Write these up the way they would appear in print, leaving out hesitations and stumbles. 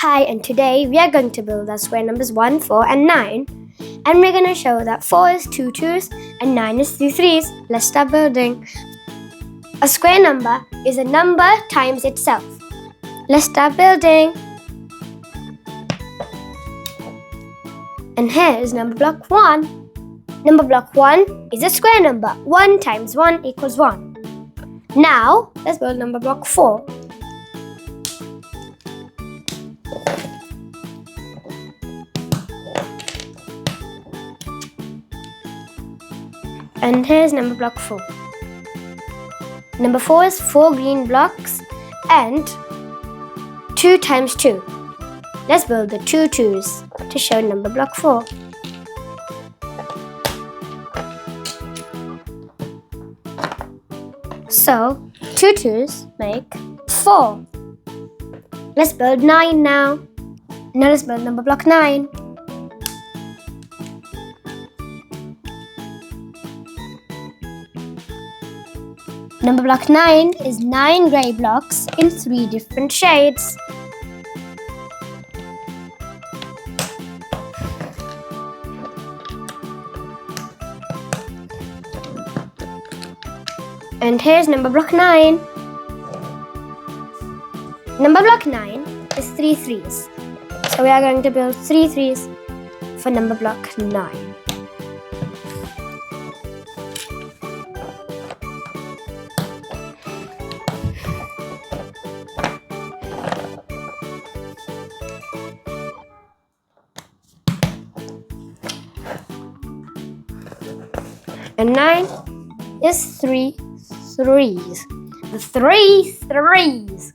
Hi, and today we are going to build our square numbers 1, 4 and 9. And we're going to show that 4 is 2 2's and 9 is 3 3's. Let's start building. A square number is a number times itself. Let's start building. And here is number block 1. Number block 1 is a square number. 1 times 1 equals 1. Now, let's build number block 4. And here's number block 4. Number 4 is 4 green blocks and 2 times 2. Let's build the 2 2's to show number block 4. So, 2 2's make 4. Let's build 9 now. Now let's build number block 9. Number block 9 is 9 grey blocks in 3 different shades. And here's number block 9. Number block 9 is 3 3's. So we are going to build 3 3's for number block 9. And 9 is 3 3's. 3 3's.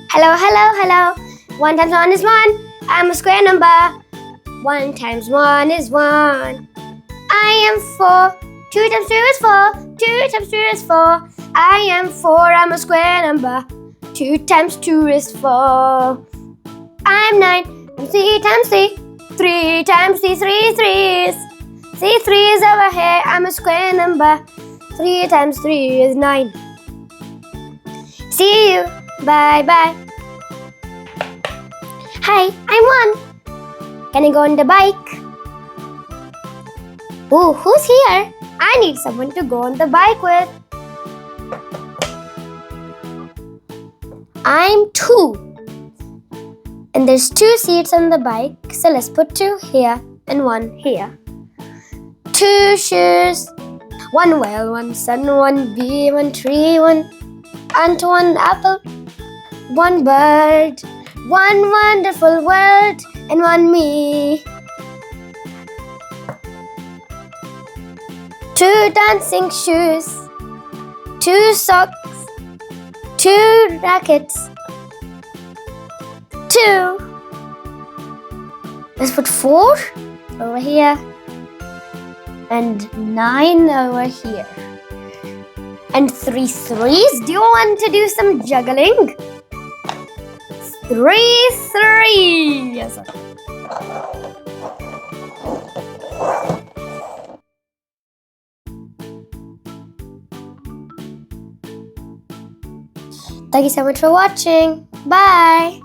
Hello, hello, hello. 1 times 1 is 1. I'm a square number. 1 times 1 is 1. I am 4. 2 times 2 is 4. 2 times 2 is 4. I am 4. I'm a square number. 2 times 2 is 4. I'm 9. And 3 times 3. 3 times 3, 3 3's. 3 3's over here. I'm a square number. 3 times 3 is 9. See you. Bye bye. Hi, I'm 1. Can I go on the bike? Oh, who's here? I need someone to go on the bike with. I'm 2. And there's 2 seats on the bike, so let's put 2 here and 1 here. 2 shoes, 1 whale, 1 sun, 1 bee, 1 tree, 1 ant, 1 apple, 1 bird, 1 wonderful world, and 1 me. 2 dancing shoes, 2 socks, 2 rackets, 2. Let's put 4 over here and 9 over here. And 3 3's. Do you want to do some juggling? 3 3's. Thank you so much for watching. Bye.